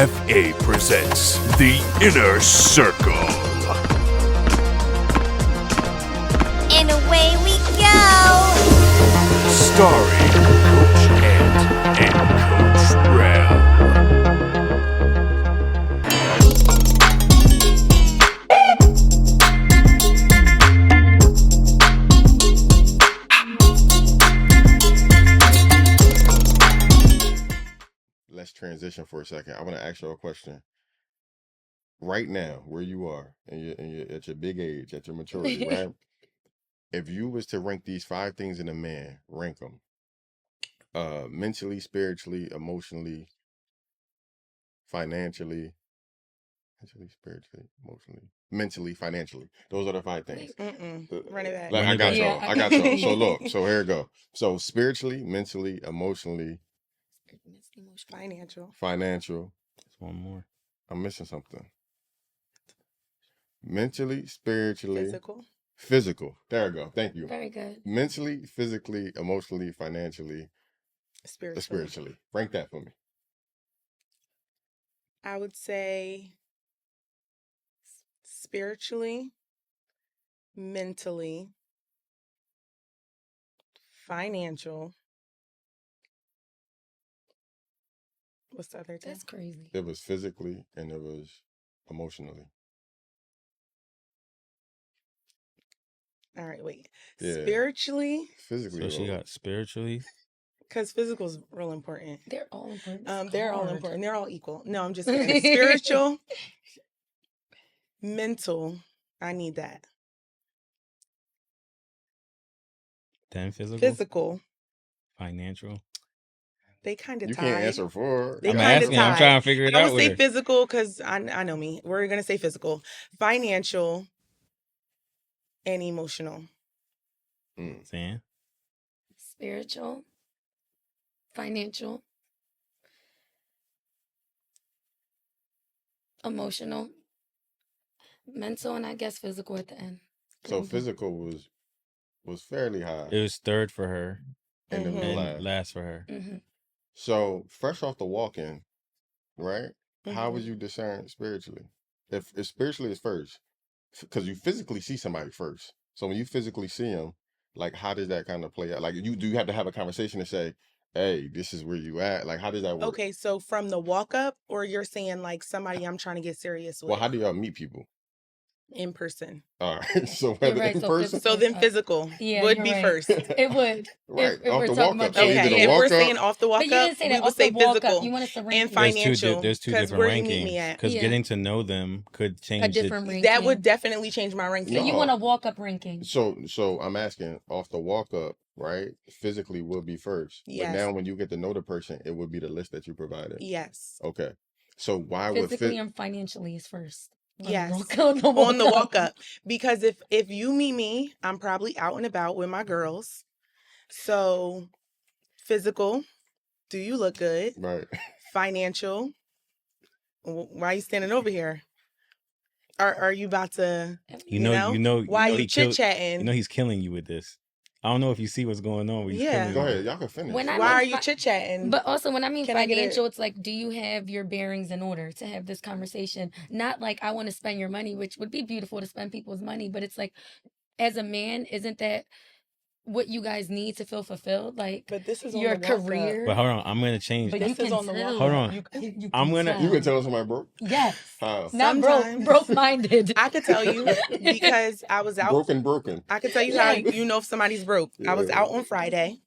FA presents The Inner Circle. And away we go! Starring Coach Ant and Coach Rel. Let's transition for a second. I want to ask you a question. Right now, where you are, and at your big age, at your maturity, right? If you was to rank these 5 things in a man, rank them. Mentally, spiritually, emotionally, financially, mentally, financially. Those are the 5 things. Run it back. Like, I got Yeah. y'all. I got y'all. So look, so here we go. So spiritually, mentally, emotionally, financial. There's one more. I'm missing something. Mentally, spiritually, Physical. There we go. Thank you. Very good. Mentally, physically, emotionally, financially, Spiritually. spiritually. Rank that for me. I would say spiritually, mentally, financial. What's the other thing? That's crazy. It was physically and it was emotionally. All right, wait. Yeah. Spiritually, Physically. So she got spiritually. because physical is real important. They're all important. They're all important. They're all equal. No, I'm just kidding. Spiritual, mental. I need that. Then physical. Physical. Financial. They kind of You tied. can't answer for her. They I'm kind of asking. I'm tied. trying to figure it I out. would say with her. physical because I know me. We're gonna say physical, financial, and emotional. Saying. Spiritual, financial, emotional, mental, and I guess physical at the end. So physical was fairly high. It was third for her And it was and last. last for her. Mm-hmm. So fresh off the walk-in, right? How Mhm. would you discern spiritually? If spiritually is first, because you physically see somebody first. So when you physically see them, like how does that kind of play out? Like you have to have a conversation to say, "Hey, this is where you at." Like how does that work? Okay, so from the walk up, or you're saying like somebody I'm trying to get serious with Well, how do y'all meet people? in person? All right. So whether right, in so person, So then physical Yeah, would you're be right. first. It would. right if off we're the talking walk up. about So that. either Okay, the if walk we're up. saying off the walk But you up, didn't say we that would off say the walk physical up. You want us to rank and it. financial. There's two 'cause different where you meet me rankings at. because Yeah. getting to know them could change A different ranking. That would definitely change my So ranking. No. you want a walk up ranking. So I'm asking off the walk up, right? Physically would be first. Yes. But now when you get to know the person, it would be the list that you provided. Yes. Okay. So why would Physically and financially is first. Yes. On On the walk up. Because if you meet me, I'm probably out and about with my girls. So physical, do you look good? right? Financial, why are you standing over here? Are you about to you know why you he kill- chit-chatting? You know he's killing you with this. I don't know if you see what's going on. But he's Yeah. killing Go you. ahead, y'all can finish. When I Why mean are you chit-chatting? But also, when I mean Can I get financial, it's like, do you have your bearings in order to have this conversation? Not like I want to spend your money, which would be beautiful to spend people's money, but it's like, as a man, isn't that what you guys need to feel fulfilled? Like, But this is on your the walk up. career. But hold on, I'm gonna change. But This you is can on the tell. walk Hold up. on. You I'm can gonna- tell. You can tell somebody broke? Yes. How? Not Sometimes. broke-minded. I could tell you because I was out. Broken. I could tell you how you know if somebody's broke. I was out on Friday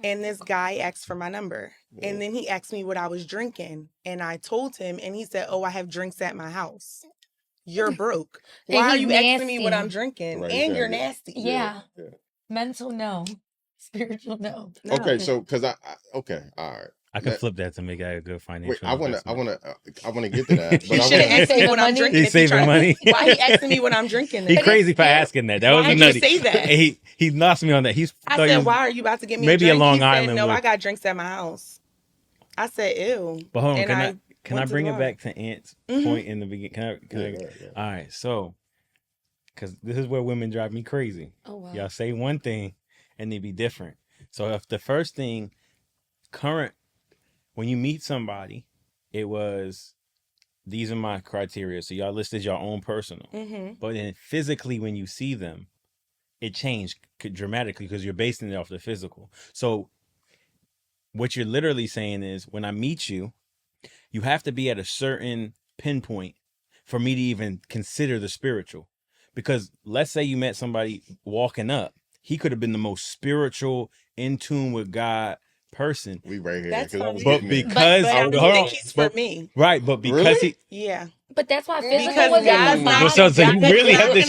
and this guy asked for my number. And then he asked me what I was drinking. And I told him and he said, "Oh, I have drinks at my house." You're broke. And Why are he's you asking me what nasty. I'm drinking? Right, And you're exactly. nasty. Yeah. Yeah. Mental, no. Spiritual, no. No. Okay, so because I okay, all right. I can Let- flip that to make that a good financial. Wait, I wanna investment. get to that. He But should have I asked me what I'm Money? drinking. He's if he saving tried- money. Why he asking me what I'm drinking? He then? crazy for asking that. That was Why'd you nutty. say that? He lost me on that. He's. I thought he said, was- "Why are you about to get me maybe a a drink?" Long He said, Island "No, would- I got drinks at my house." I said, "Ew." But hold on, And can I went can I to the bring it bar. back to Ant's Mhm. point in the beginning? Can I? Yeah. All right, so because this is where women drive me crazy. Oh, wow. Y'all say one thing and they be different. So if the first thing, when you meet somebody, it was these are my criteria. So y'all listed your own personal, but then physically when you see them, it changed dramatically because you're basing it off the physical. So what you're literally saying is, when I meet you, you have to be at a certain pinpoint for me to even consider the spiritual. Because let's say you met somebody walking up, he could have been the most spiritual, in tune with God person. We right here. That's 'cause I was fine. But getting there. because But I hold don't on, think he's for but- me. right, but because Really? Yeah. But that's why physical Because was in God's the not- body. so you God is really not have to gonna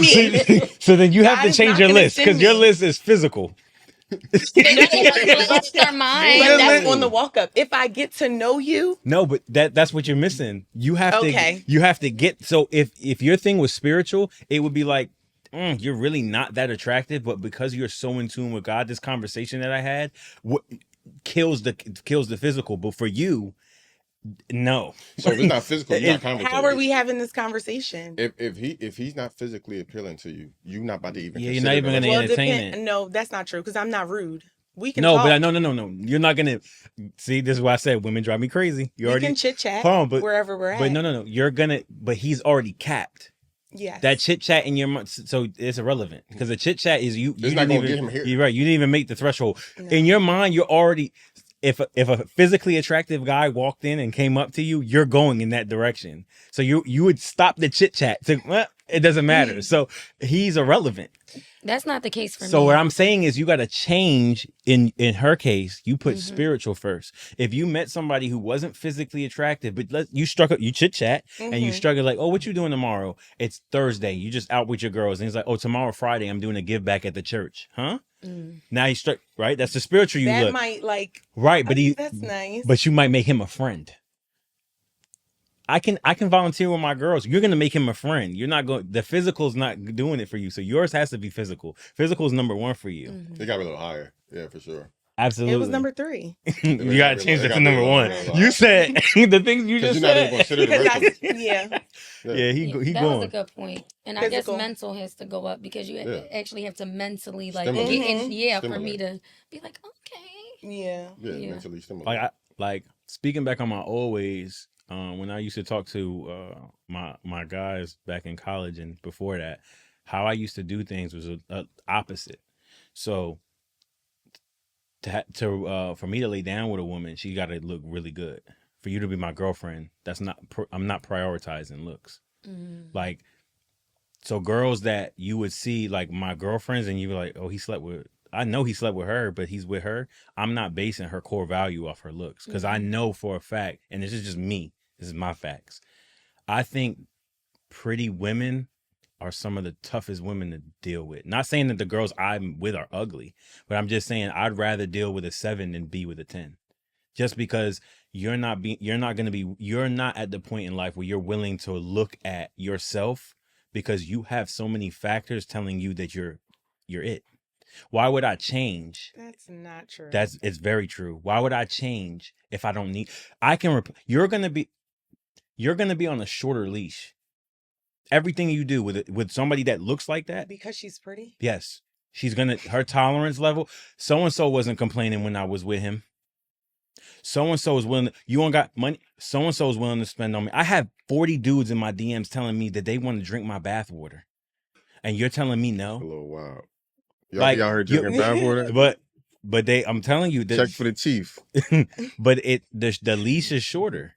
change. send me. So then you have God to is change not your gonna list, send because your me. list is physical. Physical was lost their mind. But Your that's list- on the walk up. If I get to know you, No, but that's what you're missing. You have Okay. to. You have to get. So if your thing was spiritual, it would be like, you're really not that attractive, but because you're so in tune with God, this conversation that I had, what kills the physical. But for you, no. So if it's not physical, you're not It- conversating. how are we having this conversation? If he's not physically appealing to you, you're not about to even. Yeah, you're consider not even the gonna rest of it. entertain it. No, that's not true because I'm not rude. We can No, talk. but no. You're not gonna see. This is why I said women drive me crazy. You we already can chit chat hold on, but wherever we're at. But no. You're gonna. But he's already capped. Yes. That chit chat in your mind, so it's irrelevant because the chit chat is you. It's You not didn't gonna even, get him here. You're right. You didn't even make the threshold. No. In your mind, you're already. If a physically attractive guy walked in and came up to you, you're going in that direction. So you would stop the chit chat. Well, it doesn't matter. So he's irrelevant. That's not the case for me. So what I'm saying is, you got to change. In her case, you put Mhm. spiritual first. If you met somebody who wasn't physically attractive, but you chit chat and you Mhm. struggle like, oh, what you doing tomorrow? It's Thursday. You just out with your girls, and he's like, oh, tomorrow Friday, I'm doing a give back at the church, huh? Mm. Now you struck right. That's the spiritual you that look might like. right, but That's nice. but you might make him a friend. I can volunteer with my girls. You're gonna make him a friend. You're not going. The physical's not doing it for you. So yours has to be physical. Physical is number one for you. Mhm. It got to be a little higher. Yeah, for sure. Absolutely. It was number 3. You gotta change It it gotta to be number a one. little You higher. said the things you Because just you're not even said. considered the Because rest of it. yeah. Yeah, he Yeah, that going. was a good point. And I Physical. guess mental has to go up because you Yeah. actually have to mentally like Stimulate. get in, Mhm. yeah, for Stimulate. me to be like, okay. Yeah. Yeah, Yeah. mentally stimulated. like speaking back on my old ways, when I used to talk to my guys back in college and before that, how I used to do things was a opposite. So for me to lay down with a woman, she got to look really good. For you to be my girlfriend, I'm not prioritizing looks. Mm. Like, so girls that you would see like my girlfriends and you be like, oh, I know he slept with her, but he's with her. I'm not basing her core value off her looks because I know for a fact, and this is just me, this is my facts. I think pretty women are some of the toughest women to deal with. Not saying that the girls I'm with are ugly, but I'm just saying I'd rather deal with a 7 than be with a 10. Just because you're not at the point in life where you're willing to look at yourself because you have so many factors telling you that you're it. Why would I change? That's not true. It's very true. Why would I change if I don't need? You're gonna be on a shorter leash. Everything you do with somebody that looks like that, because she's pretty. yes, her tolerance level. So and so wasn't complaining when I was with him. So and so is willing. You don't got money. So and so is willing to spend on me. I have 40 dudes in my DMs telling me that they want to drink my bathwater, and you're telling me A no. little wild. Y'all Like, be out here drinking bathwater? But I'm telling you that. Check for the chief. But the leash is shorter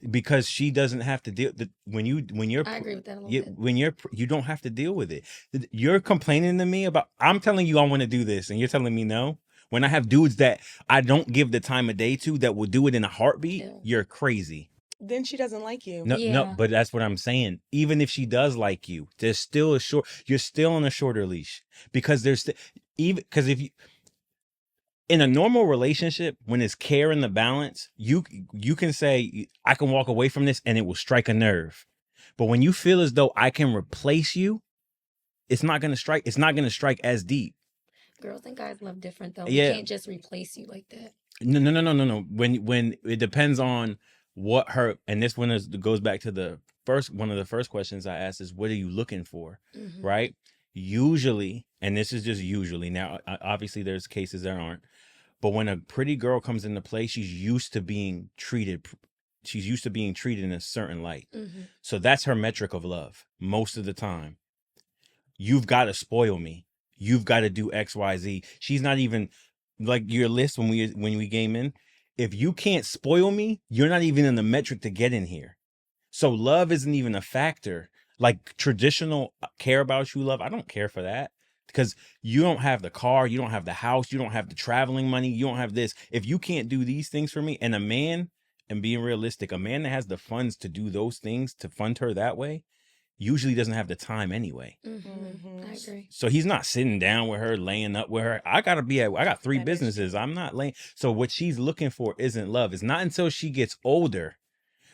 because she doesn't have to deal. When you're I agree with that a little you, bit. when you don't have to deal with it. You're complaining to me about. I'm telling you I want to do this, and you're telling me no. When I have dudes that I don't give the time of day to that will do it in a heartbeat, Yeah. you're crazy. Then she doesn't like you. No, Yeah. but that's what I'm saying. Even if she does like you, there's still you're still on a shorter leash because because if you in a normal relationship, when it's care and the balance, you can say I can walk away from this and it will strike a nerve. But when you feel as though I can replace you, it's not gonna strike. It's not gonna strike as deep. Girls and guys love different though. Yeah. We can't just replace you like that. No. When it depends on what her, and this one goes back to one of the first questions I asked is, what are you looking for? Mhm. Right? Usually, and this is just usually, now obviously there's cases there aren't, but when a pretty girl comes into play, she's used to being treated she's used to being treated in a certain light. Mm-hmm. So that's her metric of love most of the time. You've got to spoil me. You've got to do XYZ. She's not even like your list when we came in. If you can't spoil me, you're not even in the metric to get in here. So love isn't even a factor. Like traditional care about you love, I don't care for that because you don't have the car, you don't have the house, you don't have the traveling money, you don't have this. If you can't do these things for me, and a man, and being realistic, a man that has the funds to do those things to fund her that way usually doesn't have the time anyway. I agree. So he's not sitting down with her, laying up with her. I got 3 That is businesses. I'm not laying. So what she's looking for isn't love. It's not until she gets older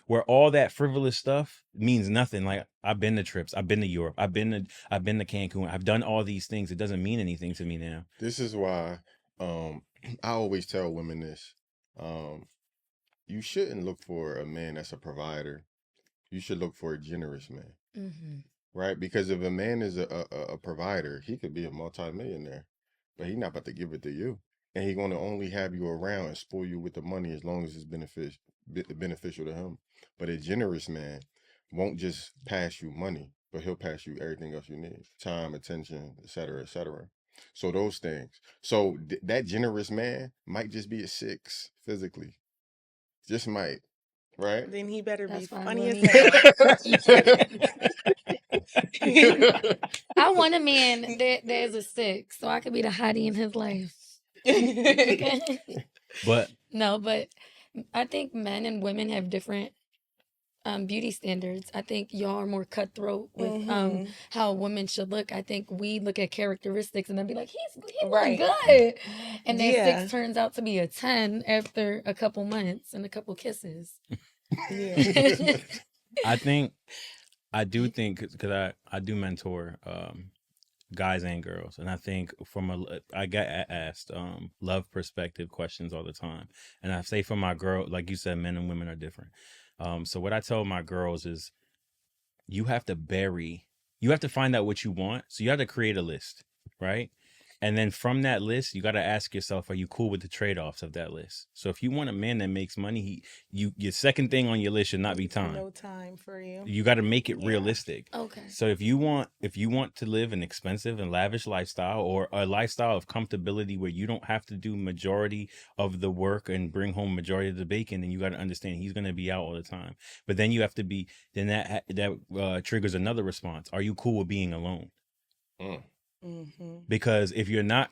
where all that frivolous stuff means nothing. Like, I've been to trips, I've been to Europe, I've been to Cancun, I've done all these things. It doesn't mean anything to me now. This is why I always tell women this. You shouldn't look for a man that's a provider. You should look for a generous man. Mm-hmm. Right? Because if a man is a provider, he could be a multimillionaire, but he's not about to give it to you. And he's going to only have you around and spoil you with the money as long as it's beneficial to him. But a generous man won't just pass you money, but he'll pass you everything else you need: time, attention, etc., etc. So those things. So that generous man might just be a 6 physically. Just might. Right? Then he better That's be fine funny with as me. hell. I want a man that is a 6, so I could be the hottie in his life. But No, but I think men and women have different beauty standards. I think y'all are more cutthroat with how women should look. I think we look at characteristics and then be like, he Right. look good. And that Yeah. 6 turns out to be a 10 after a couple months and a couple kisses. Yeah. I do think because I do mentor guys and girls, and I think I get asked love perspective questions all the time, and I say for my girl, like you said, men and women are different. So what I tell my girls is you have to find out what you want. So you have to create a list, right? And then from that list, you got to ask yourself, are you cool with the trade-offs of that list? So if you want a man that makes money, your second thing on your list should not be time. No time for you. You got to make it realistic. Okay. So if you want to live an expensive and lavish lifestyle, or a lifestyle of comfortability where you don't have to do majority of the work and bring home majority of the bacon, then you got to understand he's going to be out all the time. But then you have to be, then that triggers another response. Are you cool with being alone? Because if you're not,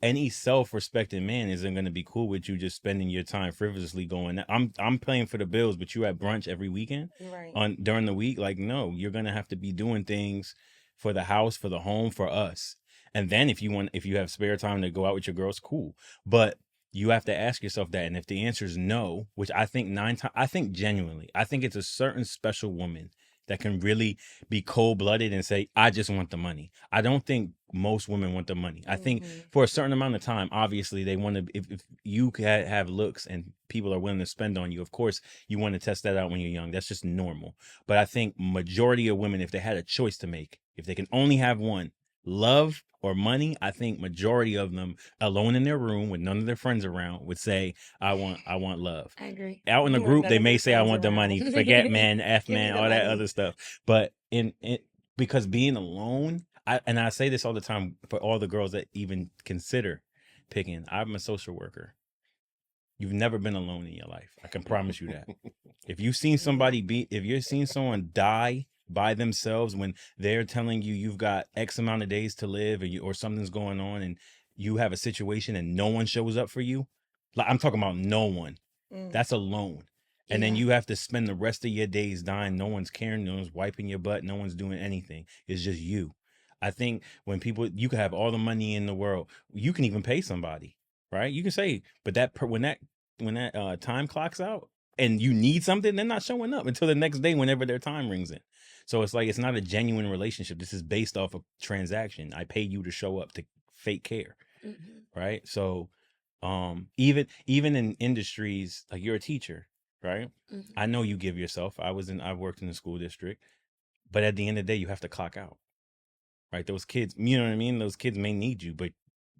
any self-respecting man isn't going to be cool with you just spending your time frivolously going, I'm paying for the bills, but you at brunch every weekend, Right. during the week. Like, no, you're going to have to be doing things for the house, for the home, for us. And then if you have spare time to go out with your girls, cool. But you have to ask yourself that. And if the answer is no, which I think I think genuinely, I think it's a certain special woman that can really be cold-blooded and say, I just want the money. I don't think most women want the money. I think for a certain amount of time, obviously they want to, if you have looks and people are willing to spend on you, of course you want to test that out when you're young. That's just normal. But I think majority of women, if they had a choice to make, if they can only have one, love or money, I think majority of them alone in their room with none of their friends around would say, I want love. I agree. Out in the With group, none they of may their say, I friends want the around. money. Forget men, F Give me man, the all that money. other stuff. But because being alone, I say this all the time for all the girls that even consider picking, I'm a social worker. You've never been alone in your life. I can promise you that. If you've seen someone die by themselves when they're telling you you've got X amount of days to live, or something's going on and you have a situation and no one shows up for you, like, I'm talking about no one. That's alone. And then Yeah. you have to spend the rest of your days dying. No one's caring. No one's wiping your butt. No one's doing anything. It's just you. I think when you can have all the money in the world, you can even pay somebody, right? You can say, but when that time clocks out and you need something, they're not showing up until the next day whenever their time rings in. So it's like, it's not a genuine relationship. This is based off a transaction. I pay you to show up to fake care, right? So even in industries, like you're a teacher, right? I know you give yourself. I worked in the school district, but at the end of the day, you have to clock out, right? Those kids, you know what I mean? Those kids may need you, but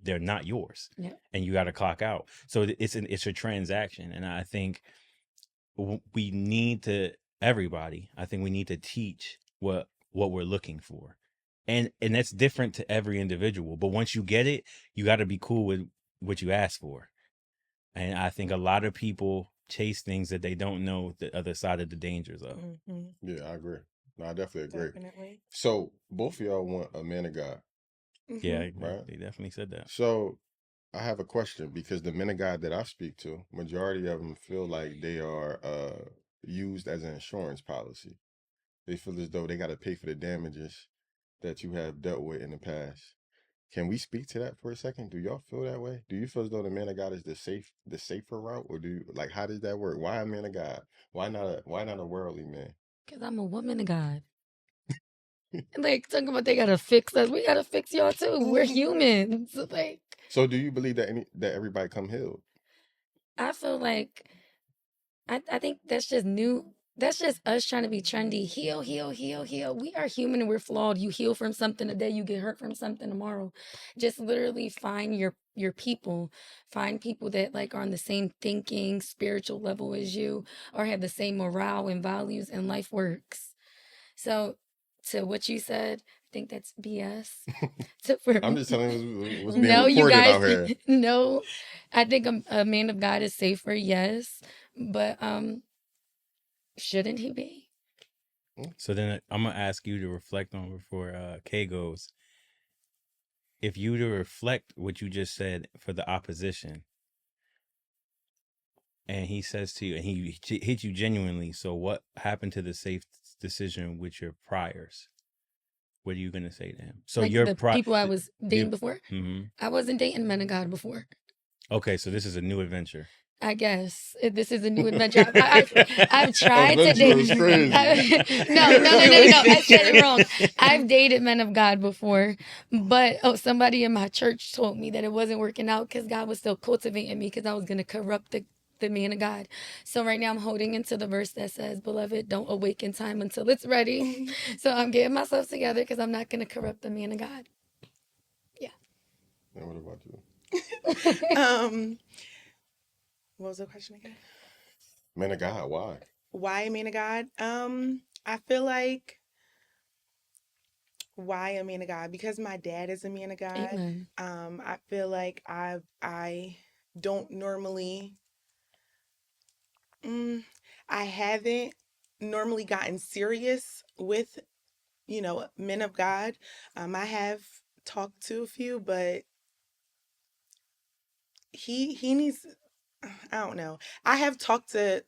they're not yours. Yeah. And you got to clock out. So it's a transaction. And I think we need to, everybody, I think we need to teach what we're looking for. And that's different to every individual. But once you get it, you got to be cool with what you ask for. And I think a lot of people chase things that they don't know the other side of the dangers of. Mhm. Yeah, I agree. No, I definitely agree. Definitely. So both of y'all want a man of God, Mhm. Yeah, right? they definitely said that. So I have a question because the men of God that I speak to, majority of them feel like they are used as an insurance policy. They feel as though they got to pay for the damages that you have dealt with in the past. Can we speak to that for a second? Do y'all feel that way? Do you feel as though the man of God is the safer route, or do you, like, how does that work? Why a man of God? Why not a worldly man? Because I'm a woman of God. Like, talking about they gotta fix us. We gotta fix y'all too. We're humans. Like, So do you believe that that everybody come healed? I feel like I think that's just new. That's just us trying to be trendy. Heal, heal, heal, heal. We are human and we're flawed. You heal from something today, you get hurt from something tomorrow. Just literally find your people. Find people that like are on the same thinking, spiritual level as you, or have the same morale and values, and life works. So to what you said, I think that's BS. I'm just telling you what's being No, you reported guys, out here. no. I think a man of God is safer, yes, but shouldn't he be? So then I'm gonna ask you to reflect on before Kay goes. If you to reflect what you just said for the opposition, and he says to you, and he hit you genuinely. So what happened to the safe decision with your priors? What are you gonna say to him? So Like your the people I was dating before. Mm-hmm. I wasn't dating men of God before. Okay, so this is a new adventure. I guess this is a new adventure. I've tried to Adventure date. is crazy. No. I said it wrong. I've dated men of God before, but somebody in my church told me that it wasn't working out because God was still cultivating me because I was going to corrupt the man of God. So right now I'm holding into the verse that says, "Beloved, don't awaken time until it's ready." So I'm getting myself together because I'm not going to corrupt the man of God. Yeah. And what about you? What was the question again? Man of God, why? Why a man of God? I feel like why a man of God? Because my dad is a man of God. Amen. I feel like I don't normally I haven't normally gotten serious with, men of God. I have talked to a few, but he needs I don't know. I have talked to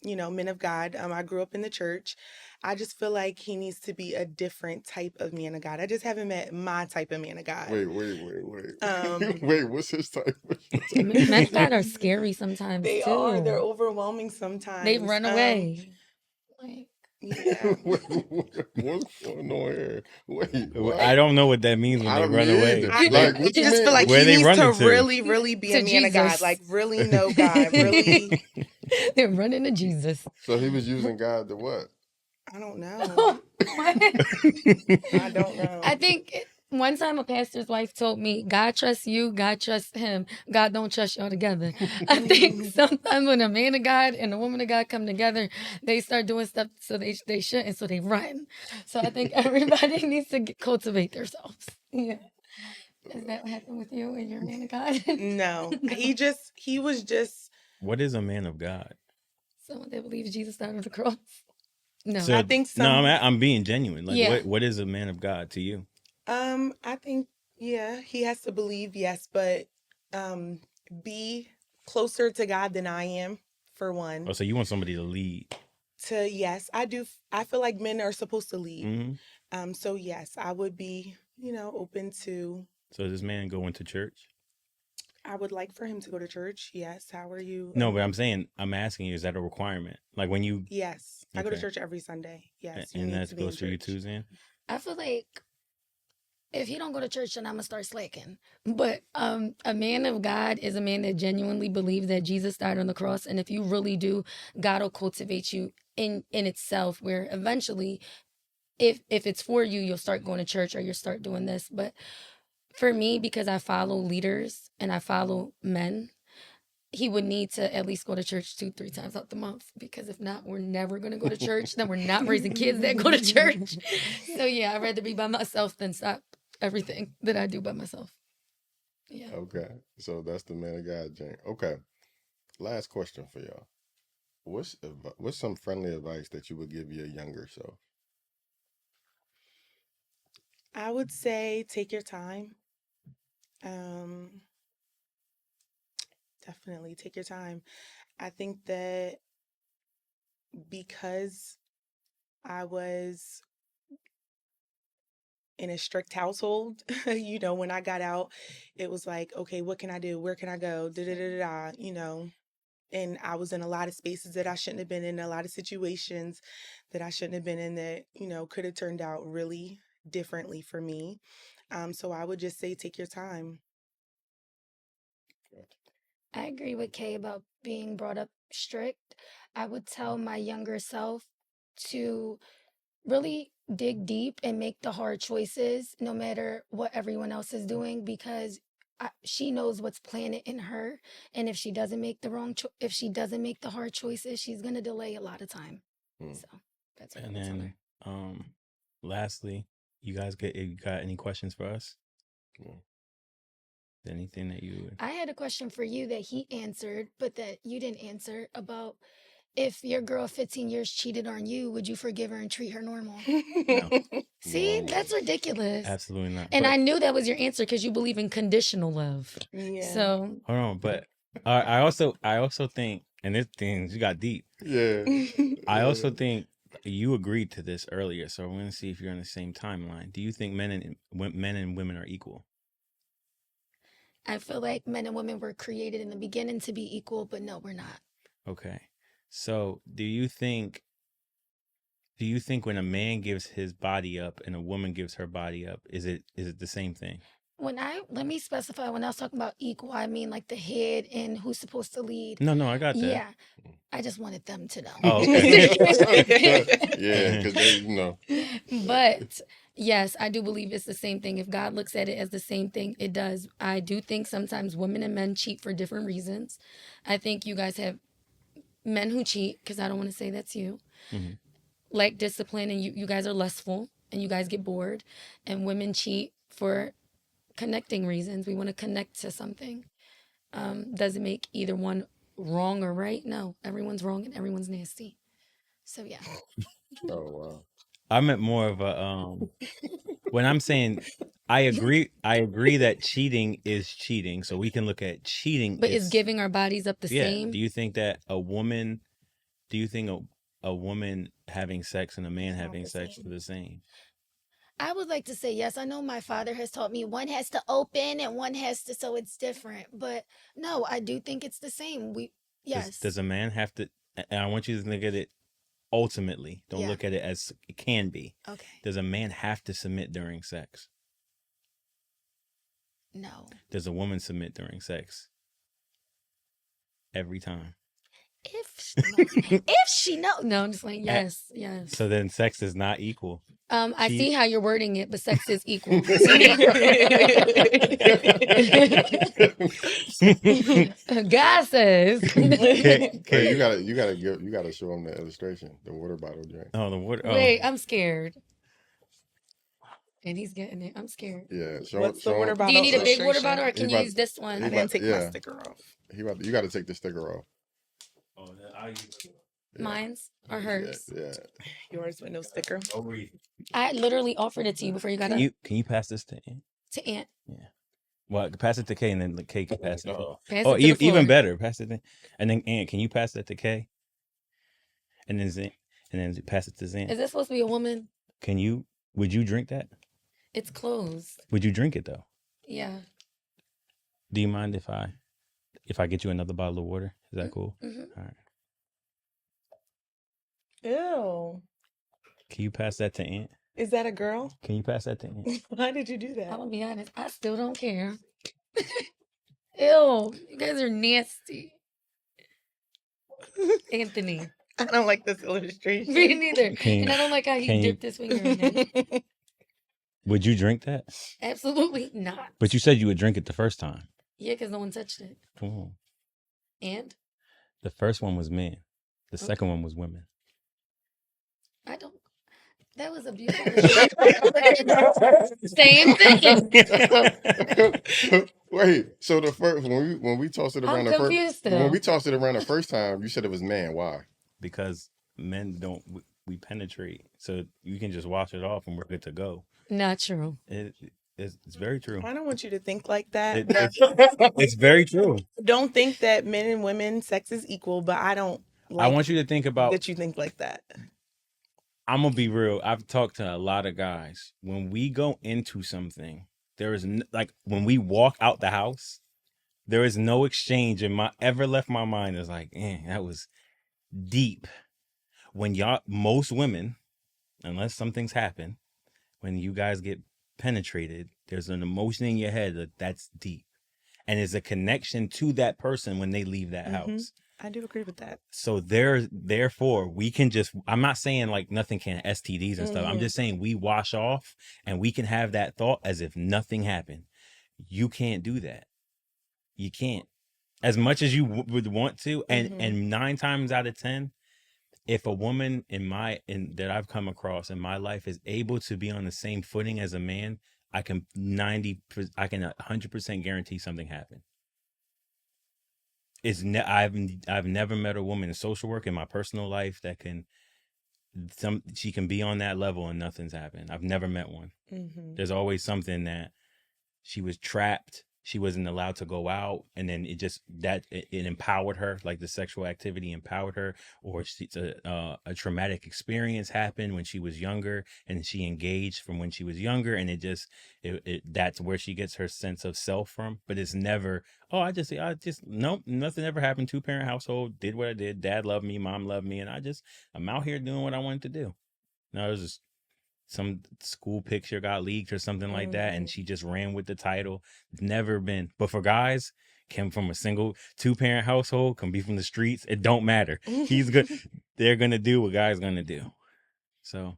men of God. I grew up in the church. I just feel like he needs to be a different type of man of God. I just haven't met my type of man of God. Wait. Wait, what's his type? Men of God are scary sometimes They too. are. They're overwhelming sometimes. They run away. Like, Yeah. What's going on here? Wait, what? I don't know what that means when I they don't run mean away. either. I, Like, I what you just mean? feel like Where he they needs running to to? really, really be To a man of God. Jesus. Like really know God. Really, They're running to Jesus. So he was using God to what? I don't know. I don't know. I think one time a pastor's wife told me, God trusts you, God trusts him, God don't trust y'all together. I think sometimes when a man of God and a woman of God come together, they start doing stuff so they shouldn't, so they run. So I think everybody needs to cultivate themselves. Yeah. Is that what happened with you and your man of God? No. No. He was just What is a man of God? Someone that believes Jesus died on the cross. No. So I think no, some I'm being genuine. Like, Yeah. what is a man of God to you? I think yeah, he has to believe, yes, but be closer to God than I am, for one. Oh, so you want somebody to lead? Yes, I do. I feel like men are supposed to lead. Mm-hmm. So yes, I would be, open to. So this man going to church? I would like for him to go to church. Yes. How are you? No, but I'm asking you, is that a requirement? Like when you Yes, I go to Okay. church every Sunday. Yes, you and need that to be in goes for you church. too, Zan? I feel like if he don't go to church, then I'm gonna start slacking. But a man of God is a man that genuinely believes that Jesus died on the cross, and if you really do, God will cultivate you in itself. Where eventually, if it's for you, you'll start going to church or you'll start doing this. But for me, because I follow leaders and I follow men, he would need to at least go to church 2-3 times out the month, because if not, we're never going to go to church. Then we're not raising kids that go to church. So yeah, I'd rather be by myself than stop everything that I do by myself. Yeah. Okay. So that's the man of God, Jane. Okay. Last question for y'all. What's some friendly advice that you would give your younger self? I would say take your time. Definitely take your time. I think that because I was in a strict household, when I got out, it was like, okay, what can I do? Where can I go? Da da da da, and I was in a lot of spaces that I shouldn't have been in, a lot of situations that I shouldn't have been in that, could have turned out really differently for me. So I would just say take your time. I agree with Kay about being brought up strict. I would tell my younger self to really dig deep and make the hard choices no matter what everyone else is doing, because she knows what's planted in her, and if she doesn't make if she doesn't make the hard choices, she's going to delay a lot of time. So that's what I And would tell her. then, lastly, you got any questions for us? Anything that you would... I had a question for you that he answered, but that you didn't answer, about if your girl 15 years cheated on you, would you forgive her and treat her normal? No, See, No. that's ridiculous. absolutely not. And But I knew that was your answer because you believe in conditional love. Yeah. So hold on, but I also think, and this thing you got deep. Yeah. I also think you agreed to this earlier, so we're gonna see if you're on the same timeline. Do you think men and women are equal? I feel like men and women were created in the beginning to be equal, but no, we're not. Okay. So do you think when a man gives his body up and a woman gives her body up, is it the same thing? Let me specify, when I was talking about equal, I mean like the head and who's supposed to lead. No, I got that. Yeah. I just wanted them to know. Oh, okay. Yeah, because they, But yes, I do believe it's the same thing. If God looks at it as the same thing, it does. I do think sometimes women and men cheat for different reasons. I think you guys have men who cheat, because I don't want to say that's you, lack discipline, and you guys are lustful and you guys get bored. And women cheat for connecting reasons. We want to connect to something. Doesn't make either one wrong or right. No, everyone's wrong and everyone's nasty. So yeah. Oh wow. I meant more of a when I'm saying I agree that cheating is cheating. So we can look at cheating. But is giving our bodies up the same? Do you think that a woman having sex and a man having sex are the same? I would like to say yes. I know my father has taught me one has to open and one has to, so it's different. But no, I do think it's the same. Yes. Does a man have to, and I want you to look at it ultimately. Don't look at it as it can be. Okay. Does a man have to submit during sex? No. Does a woman submit during sex? Every time. If she no, I'm just like yes. So then sex is not equal. I see how you're wording it, but sex is equal. God says. Okay, you gotta show them the illustration, the water bottle drink. Oh, the water. Wait, I'm scared. And he's getting it. I'm scared. Yeah. What's the water bottle? Do you need a big water illustration? bottle, or can you use this one? I didn't take my sticker off. You got to take the sticker off. Oh, I'll use it. Mine's or hers? Yeah. Yours with no sticker. I literally offered it to you before you got up. Can you pass this to Aunt? To Aunt. Yeah. Well, pass it to Kay, and then Kay can pass it. Pass Oh, it to the even floor. better. Pass it to, and then Aunt, can you pass that to Kay? And then pass it to Zan. Is this supposed to be a woman? Would you drink that? It's closed. Would you drink it though? Yeah. Do you mind if I get you another bottle of water? Is that cool? Mm-hmm. All right. Ew. Can you pass that to Aunt? Is that a girl? Can you pass that to Aunt? Why did you do that? I'm gonna be honest. I still don't care. Ew, you guys are nasty. Anthony. I don't like this illustration. Me neither. And I don't like how he dipped his finger in it. Would you drink that? Absolutely not. But you said you would drink it the first time. Yeah, because no one touched it. Oh. And The first one was men. The Okay. second one was women. I don't. That was a beautiful same thing. Wait, so the first when we tossed it around I'm confused still. when we tossed it around the first time, you said it was man. Why? Because men don't, we penetrate. So you can just wash it off and we're good to go. Not true. It's very true. I don't want you to think like that. It's very true. Don't think that men and women sex is equal, but I don't like I want you to think about that you think like that. I'm gonna be real. I've talked to a lot of guys. When we go into something, there is like when we walk out the house, there is no exchange in my ever left my mind. Is like, that was deep. When most women, unless something's happened, when you guys get penetrated, there's an emotion in your head that's deep, and there's a connection to that person when they leave that house. I do agree with that. So therefore we can just, I'm not saying like nothing can STDs and stuff. I'm just saying we wash off and we can have that thought as if nothing happened. You can't do that. You can't. As much as you would want to, and 9 times out of 10, if a woman that I've come across in my life is able to be on the same footing as a man, I can 100% guarantee something happened. I've never met a woman in social work in my personal life that she can be on that level and nothing's happened. I've never met one. There's always something that she was trapped. She wasn't allowed to go out, and then it empowered her, like the sexual activity empowered her, or a traumatic experience happened when she was younger, and she engaged from when she was younger, and that's where she gets her sense of self from. But it's never, nope, nothing ever happened. 2-parent household, did what I did. Dad loved me, mom loved me, and I'm out here doing what I wanted to do. No, it was just some school picture got leaked or something like that, and she just ran with the title. Never been. But for guys, came from a single 2-parent household, can be from the streets, it don't matter. He's good. They're gonna do what guys gonna do. So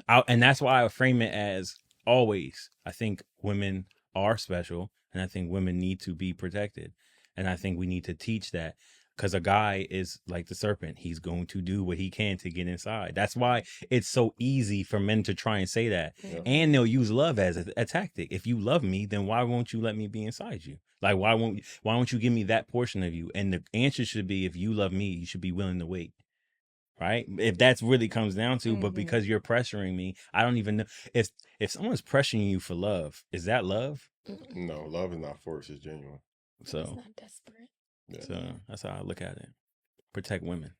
and that's why I frame it as always. I think women are special, and I think women need to be protected, and I think we need to teach that. Because a guy is like the serpent. He's going to do what he can to get inside. That's why it's so easy for men to try and say that. Yeah. And they'll use love as a tactic. If you love me, then why won't you let me be inside you? Like, why won't you give me that portion of you? And the answer should be, if you love me, you should be willing to wait. Right? If that's really comes down to, but because you're pressuring me, I don't even know. If someone's pressuring you for love, is that love? No, love is not forced, it's genuine. So it's not desperate. Yeah. So that's how I look at it. Protect women.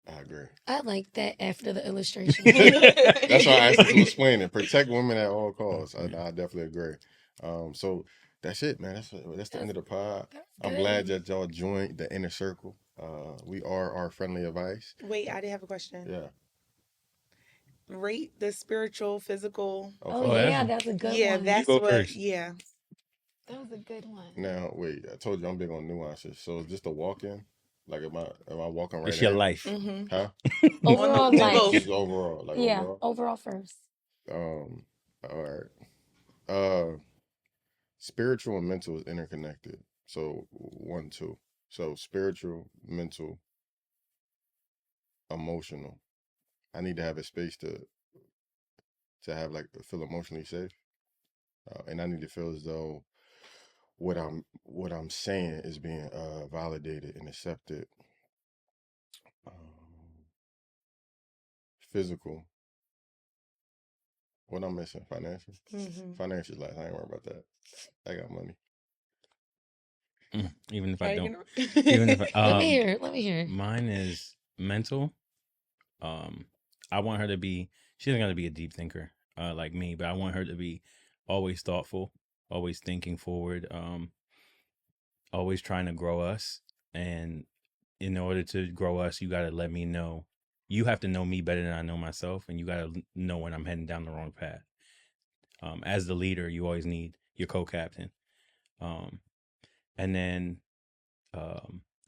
I agree. I like that after the illustration. That's why I asked you to explain it. Protect women at all costs. I definitely agree. So that's it, man. That's the end of the pod. I'm glad that y'all joined the inner circle. We are our friendly advice. Wait, I did have a question. Yeah. Rate the spiritual, physical. Oh yeah, that's a good one. Yeah, that's what. First. Yeah. That was a good one. Now, wait, I told you I'm big on nuances. So is this the walk-in? Like, am I walking right? It's your life. Huh? Overall life. Just overall. Like, yeah, overall first. All right. Spiritual and mental is interconnected. So 1, 2. So spiritual, mental, emotional. I need to have a space to have feel emotionally safe, and I need to feel as though what I'm saying is being validated and accepted. Physical. What I'm missing? Financial. Financial last. I ain't worried about that. I got money. Even if I don't. Even if let me hear. Mine is mental. I want her to be. She doesn't got to be a deep thinker like me, but I want her to be always thoughtful, always thinking forward, always trying to grow us. And in order to grow us, you got to let me know. You have to know me better than I know myself, and you got to know when I'm heading down the wrong path. As the leader, you always need your co-captain. And then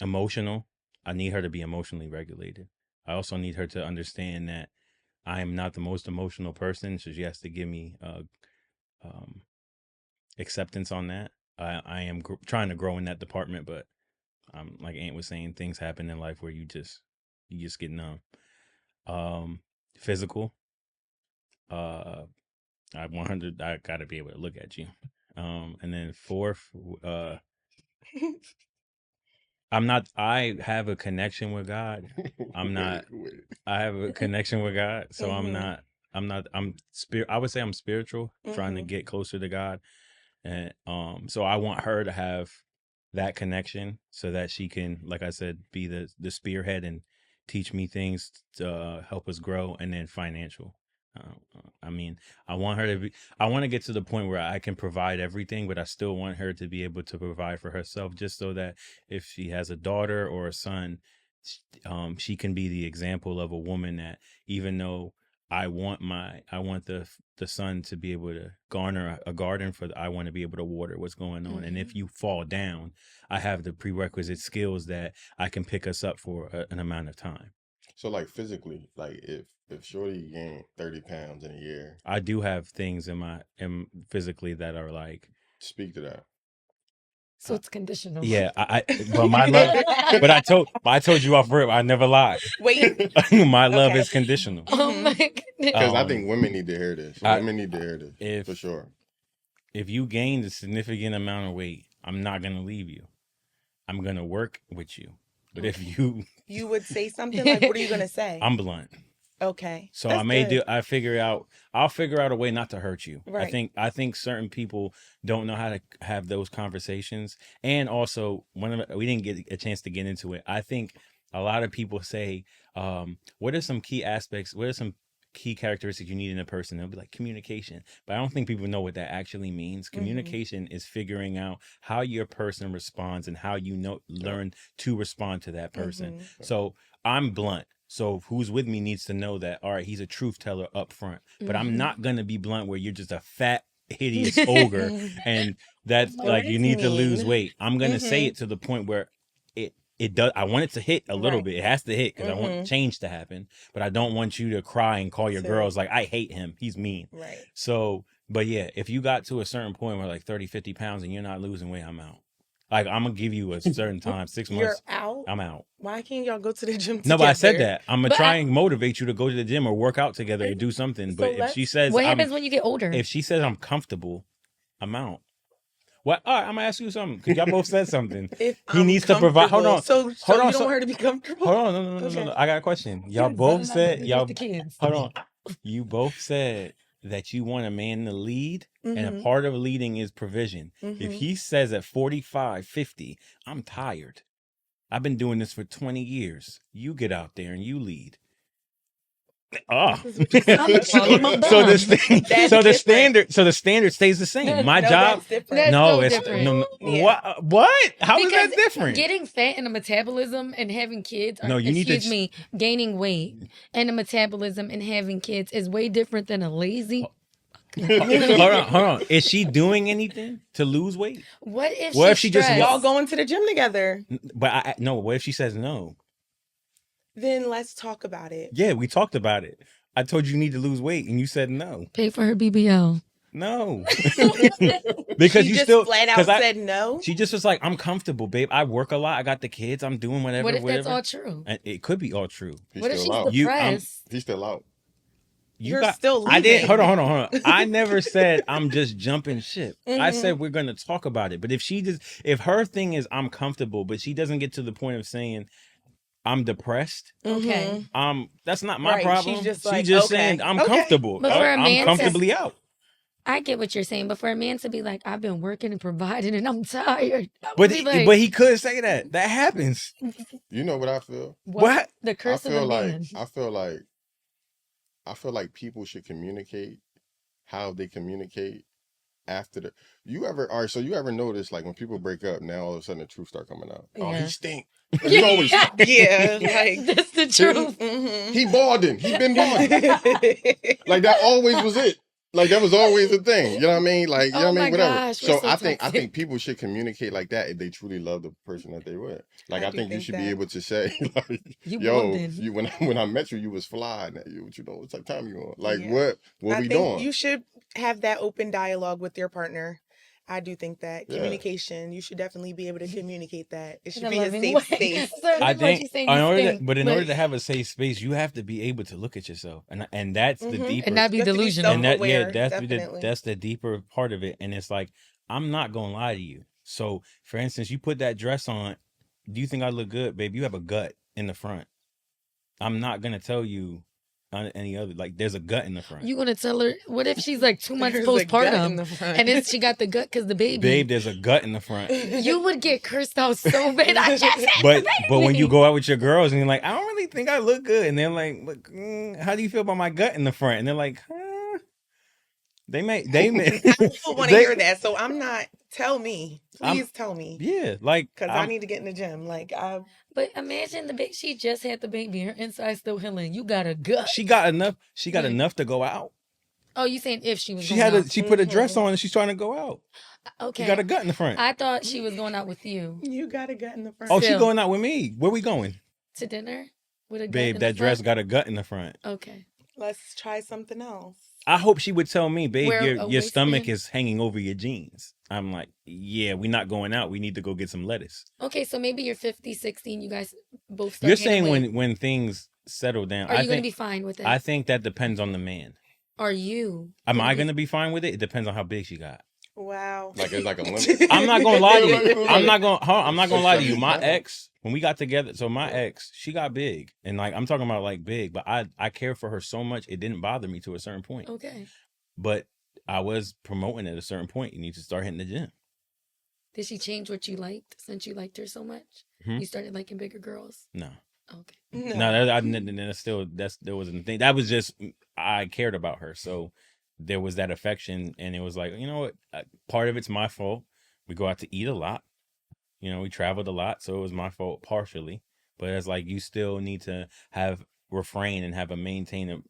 emotional. I need her to be emotionally regulated. I also need her to understand that I am not the most emotional person, so she has to give me acceptance on that. I am trying to grow in that department, but like Ant was saying, things happen in life where you just get numb. Physical. I 100. I gotta be able to look at you. And then fourth, I'm not. I have a connection with God. I'm not. Wait. I have a connection with God, so I'm Mhm. not. I'm not. I'm spirit. I would say I'm spiritual, trying to Mhm. get closer to God, and so I want her to have that connection so that she can, like I said, be the spearhead and teach me things to help us grow, and then financial. I mean, I want her to be. I want to get to the point where I can provide everything, but I still want her to be able to provide for herself, just so that if she has a daughter or a son, she can be the example of a woman that, even though I want the son to be able to garner a garden for I want to be able to water what's going on. And if you fall down, I have the prerequisite skills that I can pick us up for an amount of time. So like physically, like if Shorty gained 30 pounds in a year, I do have things in physically that are like, speak to that. So it's conditional. yeah, but my love, but I told you off rip, I never lie. Wait. My love Okay. is conditional. Oh my goodness. Because I think women need to hear this. Women need to hear this for sure. If you gained a significant amount of weight, I'm not gonna leave you. I'm gonna work with you. But if you would say something like, what are you gonna say? I'm blunt. Okay. So That's good. I'll figure out a way not to hurt you. Right. I think certain people don't know how to have those conversations. And also, we didn't get a chance to get into it. I think a lot of people say, what are some key aspects? What are some key characteristics you need in a person? They'll be like communication. But I don't think people know what that actually means. Communication is figuring out how your person responds and how you learn to respond to that person. So I'm blunt. So who's with me needs to know that, all right, he's a truth teller up front. But I'm not going to be blunt where you're just a fat, hideous ogre and that's What like you does need to lose mean? weight. I'm going to say it to the point where it does. I want it to hit a little Right. bit. It has to hit because I want change to happen. But I don't want you to cry and call your girls like, I hate him. He's mean. Right. So, but yeah, if you got to a certain point where like 30, 50 pounds and you're not losing weight, I'm out. Like, I'm going to give you a certain time, 6 months. You're out? I'm out. Why can't y'all go to the gym together? No, but I said that. I'm going to But try and motivate you to go to the gym or work out together or do something. So But if she says, What happens when you get older? if she says I'm comfortable, I'm out. What? All right, I'm going to ask you something because y'all both said something. If He I'm needs to provide. Hold on. So Hold you on, don't want her to be comfortable? Hold on. No. I got a question. Y'all both said, the kids. hold on. You both said that you want a man to lead, and a part of leading is provision. If he says at 45, 50, I'm tired. I've been doing this for 20 years. You get out there and you lead. Oh, so the standard stays the same. My job, that's different. That's so different. What? How is Because that different? getting fat and the metabolism and having kids, No, you need to gaining weight and the metabolism and having kids is way different than a lazy. Hold on. Is she doing anything to lose weight? What if What if she's she just stressed? Y'all going to the gym together? But no. What if she says no? Then let's talk about it. Yeah, we talked about it. I told you need to lose weight, and you said no. Pay for her BBL. No, because she you just still flat out said no. She just was like, "I'm comfortable, babe. I work a lot. I got the kids. I'm doing whatever." What if whatever. that's all true? And it could be all true. What if she's out. depressed? He's still out. You're still leaving. I didn't. Hold on. I never said I'm just jumping ship. I said we're gonna talk about it. But if her thing is I'm comfortable, but she doesn't get to the point of saying I'm depressed. Okay. That's not my problem. She's just saying I'm comfortable. But for a man I'm comfortably out. I get what you're saying, but for a man to be like, I've been working and providing and I'm tired. But he could say that. That happens. You know what I feel? What? The curse of a man. I feel like people should communicate how they communicate after the. You ever notice like when people break up, now all of a sudden the truth start coming out? Oh, he stink. You always yeah, like that's the truth. He balding. He been balding. Like that always was it. Like that was always a thing. You know what I mean? Like, you know what I mean? Whatever. Gosh, so I think people should communicate like that if they truly love the person that they with. Like I think you should be able to say, like, yo, when I met you, you was fly. Now what what type of time you on? Like what we doing? You should have that open dialogue with your partner. I do think that Yeah. communication, you should definitely be able to communicate that. It In should a be a loving safe way. space. So I pretty much think you saying in you order stink, but in but- order to have a safe space, you have to be able to look at yourself, and that's the Mhm. deeper and not be You have to be delusional. and that self-aware, that's definitely. the deeper part of it. And it's like, I'm not gonna lie to you. So for instance, you put that dress on, do you think I look good, babe? You have a gut in the front. I'm not gonna tell you any other, like, there's a gut in the front. You gonna tell her? What if she's like 2 months There's a gut in postpartum the front. and it's she got the gut because the baby? Babe, there's a gut in the front. You would get cursed out so bad. I just had But the but when you baby. go out with your girls and you're like, I don't really think I look good, and they're like, how do you feel about my gut in the front? And they're like, they may I don't want to they- hear that. So I'm not. Tell me, please tell me, yeah, like, because I need to get in the gym. Like But imagine the baby. She just had the baby. Her inside's still healing. You got a gut. she got enough Like- enough to go out. Oh, you saying if she was? She going had out. she put a dress on and she's trying to go out. Okay. She got a gut in the front. I thought she was going out with you you got a gut in the front. Oh, she Still. going out with me. Where we going? to dinner with a gut Babe, in that the dress front? got a gut in the front. Okay. Let's try something else. I hope she would tell me, babe, Wear a your stomach waistband? is hanging over your jeans. I'm like, yeah, we're not going out. We need to go get some lettuce. Okay, so maybe you're 50, 60, and you guys both start You're gaining saying weight. when things settle down. Are you I going to think be fine with it? I think that depends on the man. Are you? Am I be- going to be fine with it? It depends on how big she got. Wow. Like it's like a limit. I'm not gonna lie to you. I'm not gonna lie to you. My ex, when we got together, so my ex, she got big, and like I'm talking about like big, but I care for her so much it didn't bother me to a certain point. Okay. But I was promoting at a certain point. You need to start hitting the gym. Did she change what you liked since you liked her so much? Hmm? You started liking bigger girls. No, Okay. no, there wasn't a thing. That was just I cared about her, so there was that affection, and it was like, you know what? Part of it's my fault. We go out to eat a lot. You know, we traveled a lot, so it was my fault partially. But it's like you still need to have refrain and have a maintain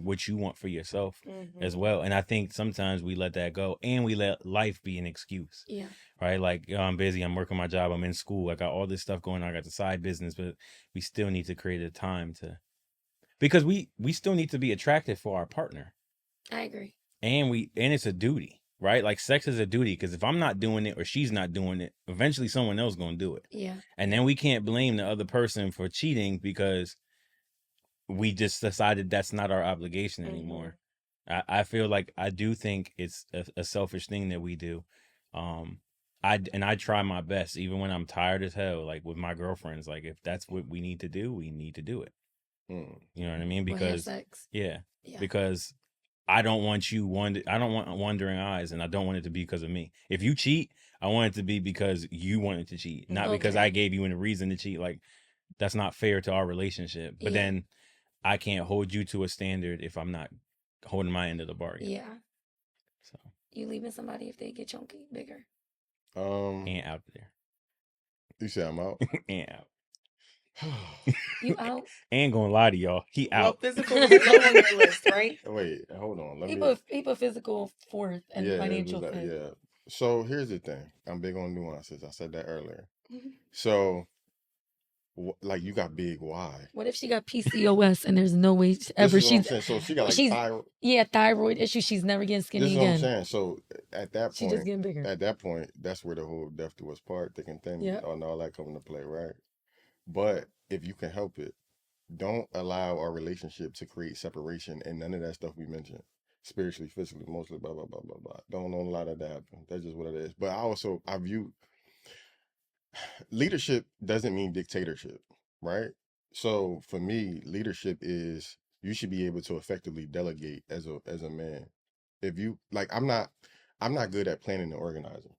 what you want for yourself as well. And I think sometimes we let that go, and we let life be an excuse. Yeah. Right? Like, yo, I'm busy, I'm working my job, I'm in school, I got all this stuff going on, I got the side business, but we still need to create a time to, because we still need to be attractive for our partner. I agree. And it's a duty, right? Like sex is a duty, because if I'm not doing it or she's not doing it, eventually someone else gonna do it. Yeah. And then we can't blame the other person for cheating because we just decided that's not our obligation anymore. I feel like I do think it's a selfish thing that we do. I try my best, even when I'm tired as hell, like with my girlfriends, like if that's what we need to do, we need to do it. You know what I mean? Or have Because sex. yeah, Yeah. because I don't want I don't want wandering eyes, and I don't want it to be because of me. If you cheat, I want it to be because you wanted to cheat, not because Okay. I gave you a reason to cheat. Like, that's not fair to our relationship. But Yeah. then I can't hold you to a standard if I'm not holding my end of the bargain. Yeah. So, You leaving somebody if they get chunky, bigger? and out there. You say I'm out. And out. You out? Ain't gonna lie to y'all. He Well, out. physical is low on your list, right? Wait, hold on. Let He me. put physical fourth and Yeah, it was financial like- fifth. yeah. So here's the thing. I'm big on nuances. I said that earlier. Mhm. So, like, you got big. Why? What if she got PCOS and there's no way This ever is what I'm she's saying. So she got like she's- thyroid. yeah, thyroid issue. She's never getting This skinny is what I'm again. saying. So at that She point, just getting bigger. at that point, that's where the whole death to us part, thick and thin, Yep. and all that come into play, right? But if you can help it, don't allow our relationship to create separation and none of that stuff we mentioned. Spiritually, physically, mostly, blah, blah, blah, blah, blah. Don't allow that to happen. That's just what it is. But I view leadership doesn't mean dictatorship, right? So for me, leadership is you should be able to effectively delegate as a man. If you like, I'm not good at planning and organizing,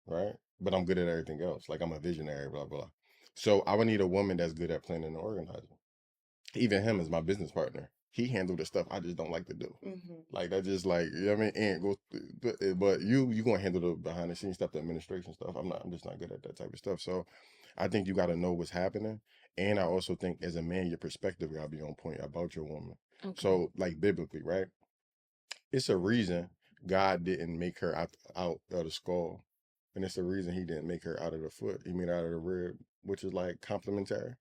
right? But I'm good at everything else. Like I'm a visionary, blah blah. So I would need a woman that's good at planning and organizing. Even him as my business partner, he handled the stuff I just don't like to do. Like that's just like, you know what I mean? And but you gonna handle the behind the scenes stuff, the administration stuff. I'm just not good at that type of stuff. So I think you got to know what's happening. And I also think as a man, your perspective got to be on point about your woman. Okay. So like biblically, right? It's a reason God didn't make her out of the skull. And it's the reason he didn't make her out of the foot. He made her out of the rib, which is like complementary.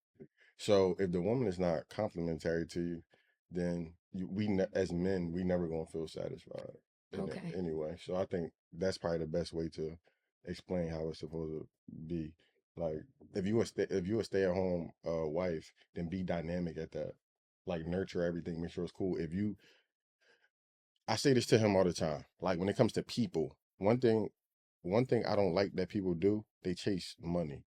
So if the woman is not complimentary to you, then as men, we never gonna feel satisfied. Okay. Anyway, so I think that's probably the best way to explain how it's supposed to be. Like if you a stay at home wife, then be dynamic at that. Like nurture everything, make sure it's cool. I say this to him all the time. Like when it comes to people, one thing I don't like that people do, they chase money.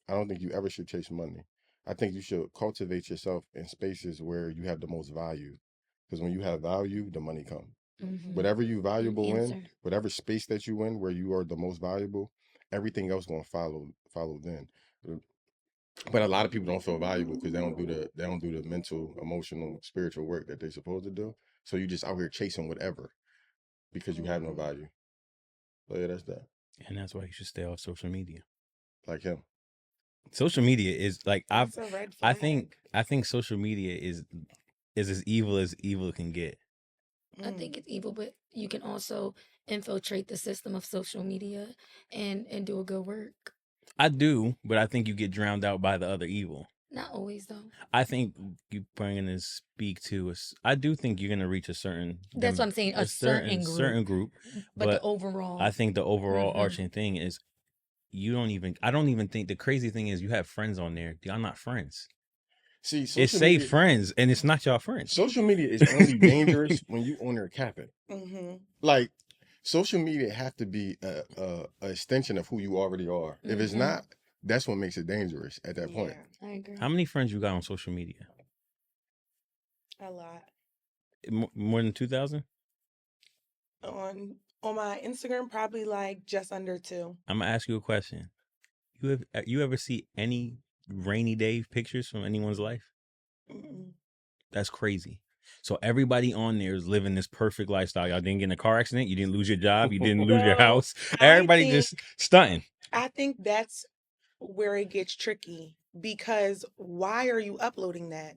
I don't think you ever should chase money. I think you should cultivate yourself in spaces where you have the most value. Because when you have value, the money comes. Mm-hmm. Whatever you Good valuable in, answer. whatever space that you in where you are the most valuable, everything else gonna follow then. But a lot of people don't feel valuable because they don't do the mental, emotional, spiritual work that they're supposed to do. So you just out here chasing whatever because you have no value. So yeah, that's that. And that's why you should stay off social media. Like him. Social media is like That's a red I flag. think social media is as evil can get. I think it's evil, but you can also infiltrate the system of social media and do a good work. I do, but I think you get drowned out by the other evil. Not always though. I think you're going to speak to us. I do think you're going to reach a certain. That's what I'm saying. A certain group. But the overall. I think the overall Mhm. arching thing is I don't even think the crazy thing is you have friends on there. Y'all not friends. See, It's say friends and it's not y'all friends. social media is only dangerous when you on there capping. Mm-hmm. Like social media have to be a extension of who you already are. If it's Mhm. not, that's what makes it dangerous at that point. Yeah, I agree. How many friends you got on social media? a lot. More than 2,000? On my Instagram, probably like just under 2. I'm gonna ask you a question. You ever see any rainy day pictures from anyone's life? Mm-mm. That's crazy. So everybody on there is living this perfect lifestyle. Y'all didn't get in a car accident. You didn't lose your job. You didn't lose your Well, house. I Everybody think just stunting. I think that's where it gets tricky because why are you uploading that?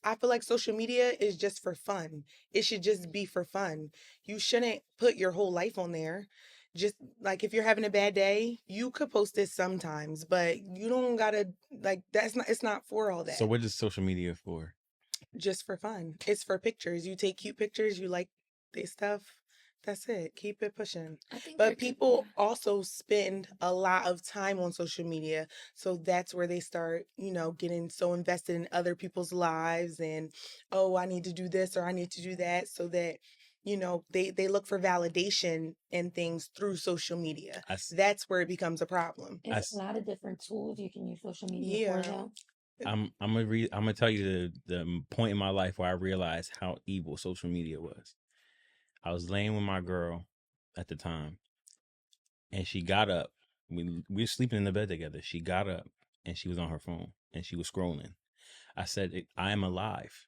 I feel like social media is just for fun. It should just be for fun. You shouldn't put your whole life on there. Just like if you're having a bad day, you could post this sometimes, but you don't gotta like it's not for all that. So what is social media for? Just for fun. It's for pictures. You take cute pictures, you like this stuff. That's it. Keep it pushing. I think But people also spend a lot of time on social media. So that's where they start, getting so invested in other people's lives and, oh, I need to do this or I need to do that so that, they look for validation and things through social media. That's where it becomes a problem. There's a lot of different tools you can use social media for though. I'm gonna tell you the point in my life where I realized how evil social media was. I was laying with my girl at the time, and she got up. We were sleeping in the bed together. She got up and she was on her phone and she was scrolling. I said, "I am alive.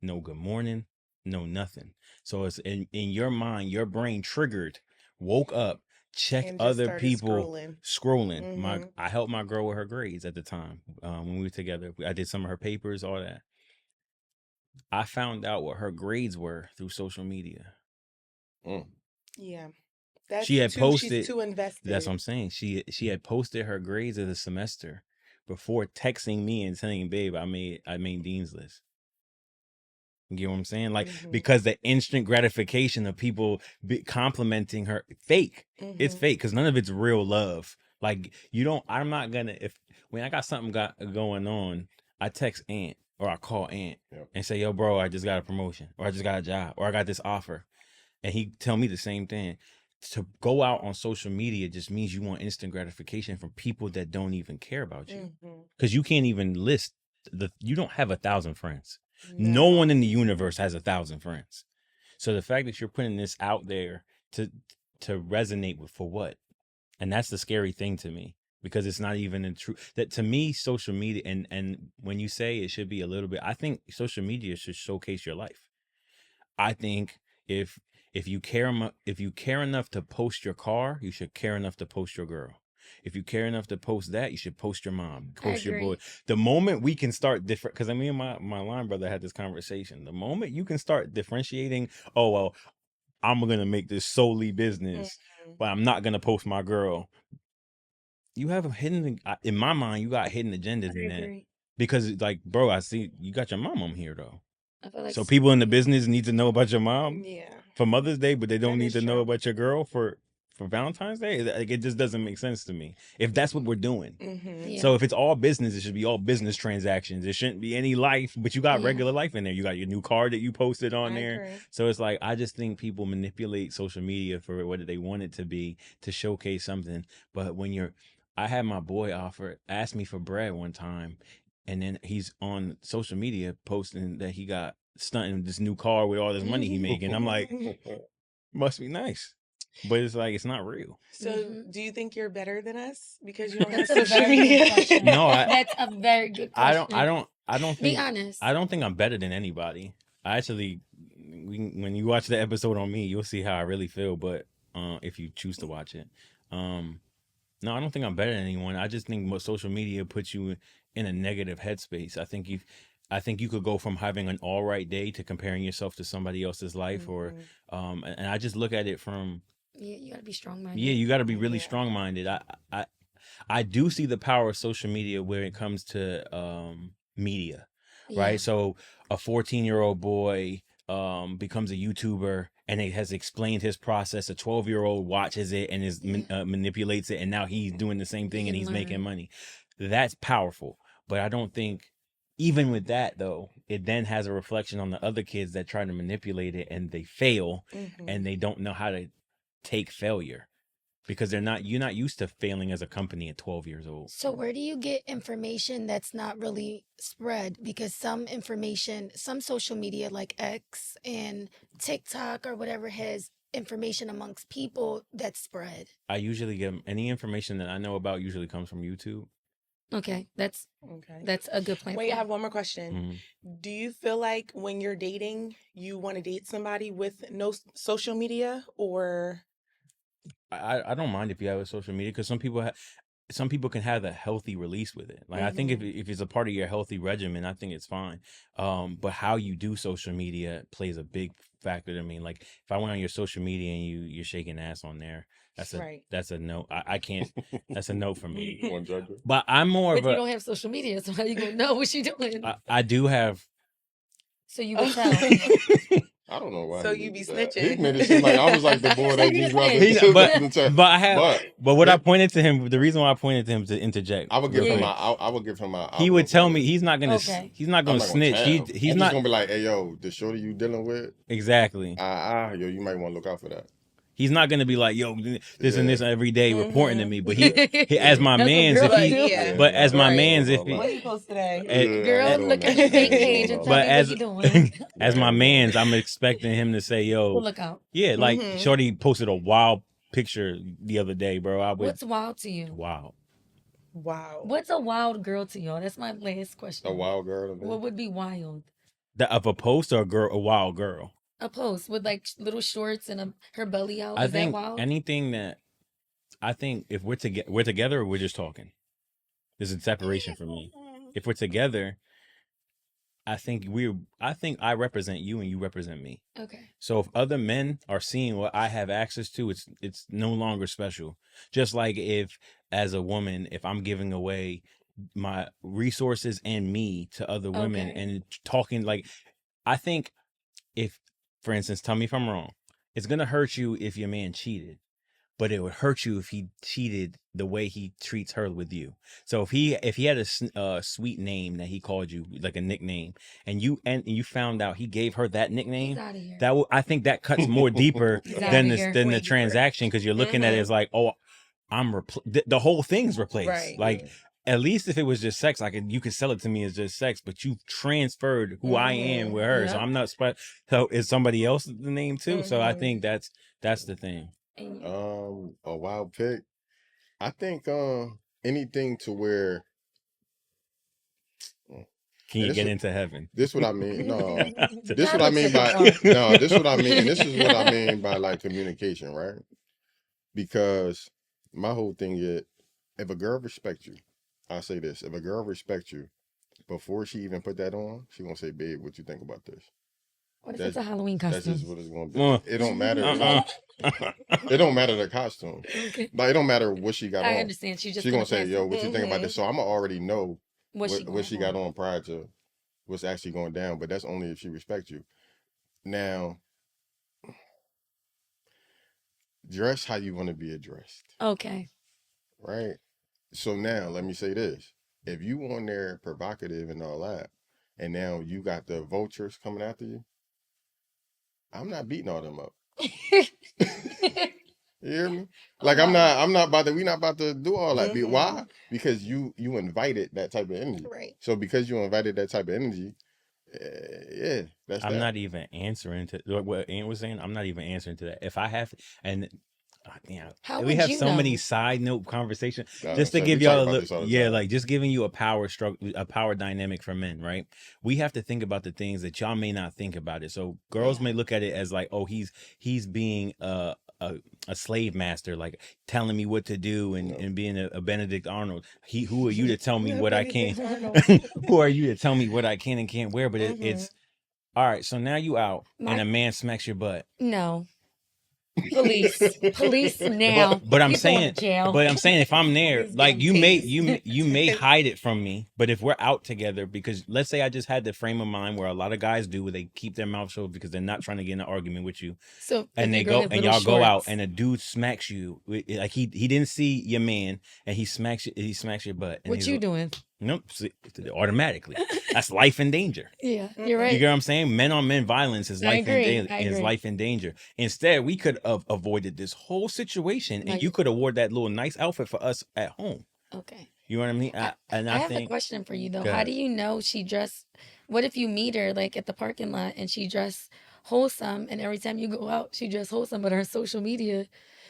No good morning, no nothing." So it's in your mind, your brain triggered, woke up, check And just other started people scrolling. Mhm. I helped my girl with her grades at the time when we were together. I did some of her papers, all that. I found out what her grades were through social media. Yeah. That's She had posted. She's too invested. That's what I'm saying. She had posted her grades of the semester before texting me and saying, "Babe, I made Dean's List." You get what I'm saying? Like, because the instant gratification of people complimenting her, fake. It's fake because none of it's real love. Like, I'm not gonna, when I got something going on, I text Aunt or I call Aunt and say, "Yo, bro, I just got a promotion or I just got a job or I got this offer." And he tell me the same thing. To go out on social media just means you want instant gratification from people that don't even care about you. Because you can't even list you don't have 1,000 friends. No one in the universe has 1,000 friends. So the fact that you're putting this out there to resonate with for what? And that's the scary thing to me, because it's not even in truth. That to me, social media and when you say it should be a little bit, I think social media should showcase your life. I think if you care enough to post your car, you should care enough to post your girl. If you care enough to post that, you should post your mom, post your boy. The moment we can start different, because me and my line brother had this conversation. The moment you can start differentiating, oh well, I'm gonna make this solely business, but I'm not gonna post my girl. You have a hidden, in my mind, you got hidden agendas in that. Because like, bro, I see you got your mom on here though. I feel like so people in the business need to know about your mom. Yeah. for Mother's Day, but they don't That need is to know true. about your girl for Valentine's Day. Like, it just doesn't make sense to me. If that's what we're doing. Mm-hmm. Yeah. So if it's all business, it should be all business transactions. It shouldn't be any life, but you got Yeah. regular life in there. You got your new car that you posted on I there. agree. So it's like, I just think people manipulate social media for what they want it to be, to showcase something. But when I had my boy ask me for bread one time, and then he's on social media posting that he got stunting this new car with all this money he making. I'm like, must be nice. But it's like, it's not real. So, do you think you're better than us because you don't have That's a social very good media? question. No, That's a very good question. I don't Be think honest. I don't think I'm better than anybody. I actually, when you watch the episode on me, you'll see how I really feel. But if you choose to watch it, no, I don't think I'm better than anyone. I just think social media puts you in a negative headspace. I think you could go from having an all right day to comparing yourself to somebody else's life, or and I just look at it from, Yeah, you gotta be strong minded. yeah, you got to be really Yeah. strong minded. I do see the power of social media when it comes to media, right? Yeah. So a 14-year-old boy becomes a YouTuber, and it has explained his process. A 12-year-old watches it and manipulates it, and now he's doing the same thing, and he's making money. That's powerful. But I don't think, even with that though, it then has a reflection on the other kids that try to manipulate it, and they fail, and they don't know how to take failure, because you're not used to failing as a company at 12 years old. So where do you get information that's not really spread? Because some social media like X and TikTok or whatever has information amongst people that's spread. I usually get any information that I know about usually comes from YouTube. Okay, that's a good plan. Wait, I have one more question. Mm-hmm. Do you feel like when you're dating, you want to date somebody with no social media, or? I don't mind if you have a social media, because some people can have a healthy release with it. Like, I think if it's a part of your healthy regimen, I think it's fine. But how you do social media plays a big factor to me. Like, if I went on your social media and you're shaking ass on there, that's a no. I can't. That's a no for me. But I'm more But of you don't have social media, so how you gonna know what she doing? I do have. So you would tell. I don't know why. So you be He snitching. made it seem like I was like the boy that just rubbed But I have. But I pointed to him. The reason why I pointed to him to interject. I would give him my. He would tell me he's not gonna. Okay. He's not gonna snitch. He's I'm not just gonna be like, hey yo, the shorty you dealing with. Exactly. Yo, you might want to look out for that. He's not gonna be like, yo, this and this every day reporting to me. But he as my man's, That's if what he, girls do. but as my Right. man's, if he, What you post today? Girl, look at the fake page and tell but me what you doing. as my man's, I'm expecting him to say, yo, We'll look out. yeah, like Shorty posted a wild picture the other day, bro. What's wild to you? Wow. What's a wild girl to y'all? That's my last question. A wild girl. What would be wild? Of a post or a wild girl? A post with like little shorts and her belly out. I Is think that wild? anything that, I think if we're together or we're just talking. There's a separation for me. If we're together, I think I represent you and you represent me. Okay. So if other men are seeing what I have access to, it's no longer special. Just like if, as a woman, if I'm giving away my resources and me to other women and talking, like, I think if, for instance, tell me if I'm wrong, it's gonna hurt you if your man cheated, but it would hurt you if he cheated the way he treats her with you. So if he had a sweet name that he called you, like a nickname, and you found out he gave her that nickname, I think that cuts more deeper than the transaction, because you're looking at it as like, oh, the whole thing's replaced. Right. Like, at least if it was just sex, you could sell it to me as just sex, but you transferred who I am with her. So I'm not so is somebody else the name too? So I think that's the thing. A wild pick. I think anything to where. Can you get into heaven? This what I mean. No, this what I mean by no. This what I mean. And this is what I mean by like communication, right? Because my whole thing is, if a girl respects you, I say this: if a girl respects you, before she even put that on, she gonna say, "Babe, what you think about this?" What if it's a Halloween costume? That's just what it's gonna be. It don't matter. It don't matter the costume. Okay. Like, it don't matter what she got on. I understand. She gonna say, "Yo, what you think about this?" So I'm gonna already know what she got on prior to what's actually going down. But that's only if she respects you. Now, Dress how you want to be addressed, Okay. right? So now let me say this: if you on there provocative and all that, and now you got the vultures coming after you, I'm not beating all them up. You hear me? Like I'm not about to. We not about to do all that. Why? Because you invited that type of energy. Right. So because you invited that type of energy, yeah, that's I'm that. not even answering to what Ant was saying. I'm not even answering to that. If I have, and How we would have you so many know? side note conversations. I Just to say, we give talk y'all a about look, this all the yeah, time. like just giving you a power struggle, a power dynamic for men, right? We have to think about the things that y'all may not think about it. So girls Yeah. may look at it as like, oh, he's being a slave master, like telling me what to do No. and being a Benedict Arnold. Who are you to tell me what I can? Benedict Arnold. Who are you to tell me what I can and can't wear? But it's all right. So now you out and a My man smacks your butt. no. Police now. But I'm You're going to saying, jail. if I'm there, He's like getting you may hide it from me, but if we're out together, because let's say I just had the frame of mind where a lot of guys do, where they keep their mouth shut because they're not trying to get in an argument with you, So and if they your girl go has and little y'all go out shorts. and a dude smacks you, like he didn't see your man and he smacks your butt. And What he's you like, doing? nope, automatically. That's life in danger. Yeah, you're You right. get what I'm saying? Men on men violence is I life in agree. danger. I Is agree. life in danger. Instead, we could have avoided this whole situation, No, and you could have wore that little nice outfit for us at home. okay. You know what I mean? I I have a think. question for you though. Go How ahead. do you know she dressed? What if you meet her like at the parking lot and she dressed wholesome, and every time you go out she dressed wholesome, but her social media,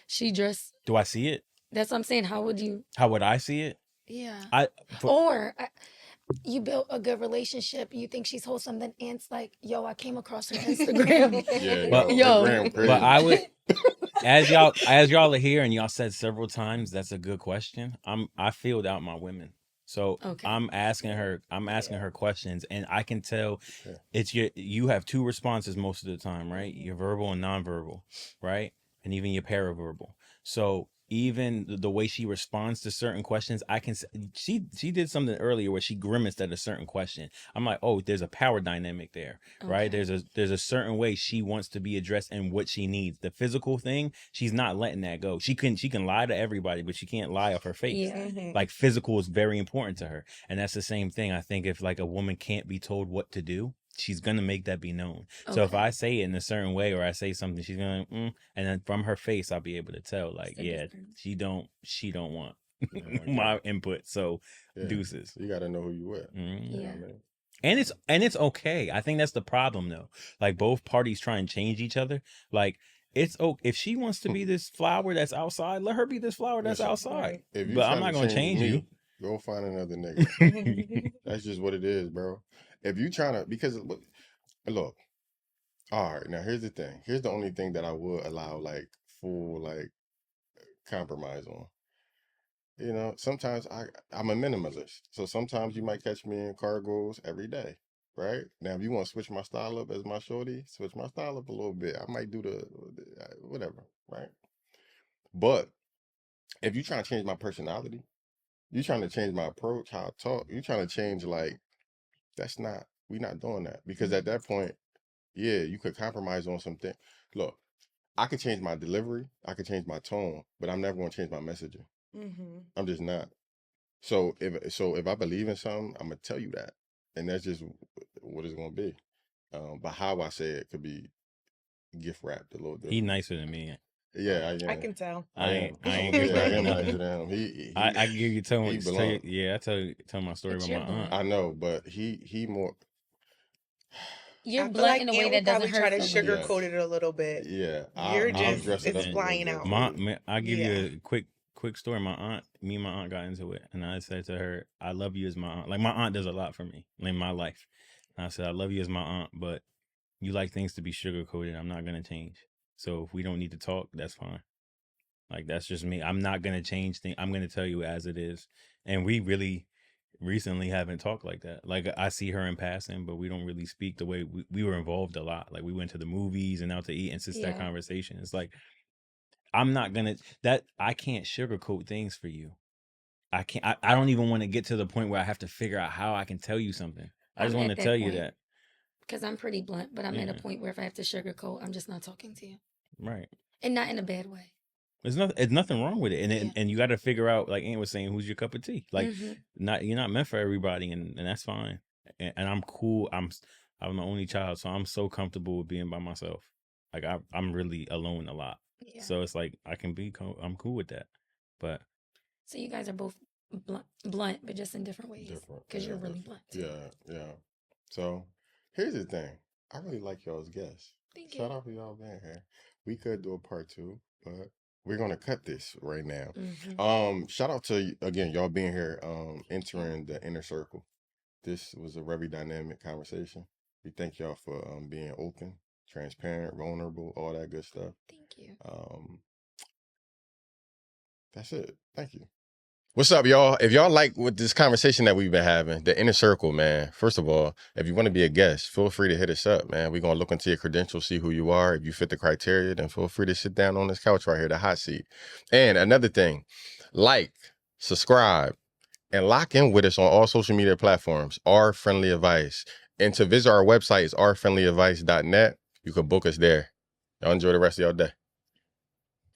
she dressed. Do I see it? That's what I'm saying. How would you? How would I see it? Yeah. I Or you built a good relationship. You think she's wholesome. Then Ant's like, yo, I came across her Instagram. Yeah, But- yo, Yo. her gram crazy. but I would. As y'all are here and y'all said several times, that's a good question. I filled out my women. So Okay. I'm asking her questions, and I can tell Yeah. it's you have two responses most of the time, right? Your verbal and nonverbal, right? And even your paraverbal. So even the way she responds to certain questions, I can she did something earlier where she grimaced at a certain question. I'm like, oh, there's a power dynamic there, right? Okay. There's a certain way she wants to be addressed and what she needs. The physical thing, she's not letting that go. She can lie to everybody, but she can't lie off her face. Yeah. Like physical is very important to her, and that's the same thing. I think if like a woman can't be told what to do, she's gonna make that be known. So if Okay. I say it in a certain way or I say something, she's gonna and then from her face I'll be able to tell like, It's the yeah, difference. she don't want Yeah, I get my it. input. So Yeah. deuces. You got to know who you with. Mhm. You know Yeah. what I mean? And it's okay. I think that's the problem though. Like both parties try and change each other. Like it's okay if she wants to be this flower that's outside, let her be this flower that's Listen, outside. Right. If you But I'm trying not to gonna change change me, you. go find another nigga. That's just what it is, bro. If you trying to, because look, all right, now here's the thing. Here's the only thing that I would allow like full like compromise on. You know, sometimes I'm a minimalist, so sometimes you might catch me in cargos every day. Right now, if you want to switch my style up as my shorty, switch my style up a little bit. I might do the whatever, right? But if you trying to change my personality, you trying to change my approach, how I talk, you trying to change like we not doing that. Because at that point, yeah, you could compromise on something. Look, I could change my delivery, I could change my tone, but I'm never gonna change my messaging. I'm just not. So if I believe in something, I'm gonna tell you that. And that's just what it's gonna be. But how I say it could be gift wrapped a little He different. nicer than me. Yeah, I can tell. I am. ain't Yeah, gift I am wrapping nicer nothing. than him. I give you tell he me belong. yeah, I tell my story But about you're my aunt. blunt. I know, but he more. You're I feel blunt like in a Ant way would that doesn't probably try hurt to someone. Yes. sugarcoat it a little bit. Yeah, You're I'll just dress it it's up a flying little out. I'll give you Yeah. a quick story. Me and my aunt got into it, and I said to her, "I love you as my aunt. Like my aunt does a lot for me in my life." And I said, "I love you as my aunt, but you like things to be sugar coated. I'm not gonna change. So if we don't need to talk, that's fine. Like that's just me. I'm not gonna change things. I'm gonna tell you as it is." And we really recently haven't talked like that. Like I see her in passing, but we don't really speak the way we were involved a lot. Like we went to the movies and out to eat, and since that Yeah. conversation, it's like I'm not gonna that I can't sugarcoat things for you. I can't. I don't even want to get to the point where I have to figure out how I can tell you something. I just I'm want at to that tell you point. that. Because I'm pretty blunt, but I'm at a Yeah. point where if I have to sugarcoat, I'm just not talking to you. Right. And not in a bad way. It's nothing wrong with it, and Yeah. and you got to figure out, like Aunt was saying, who's your cup of tea. Like, Mhm. you're not meant for everybody, and that's fine. And I'm cool. I'm the only child, so I'm so comfortable with being by myself. Like I'm really alone a lot, Yeah. so it's like I can be. I'm cool with that. But So you guys are both blunt, but just in different ways. Different. Because Yeah, you're really blunt. Too. yeah. So here's the thing. I really like y'all's guests. Thank Shout you. out to y'all being here. We could do a part 2, but we're gonna cut this right now. Shout out to again y'all being here, entering the inner circle. This was a very dynamic conversation. We thank y'all for being open, transparent, vulnerable, all that good stuff. Thank you. That's it. Thank you. What's up, y'all? If y'all like with this conversation that we've been having, the inner circle, man, first of all, if you want to be a guest, feel free to hit us up, man. We're going to look into your credentials, see who you are. If you fit the criteria, then feel free to sit down on this couch right here, the hot seat. And another thing, like, subscribe, and lock in with us on all social media platforms, Our Friendly Advice. And to visit our website is ourfriendlyadvice.net. You can book us there. Y'all enjoy the rest of your day.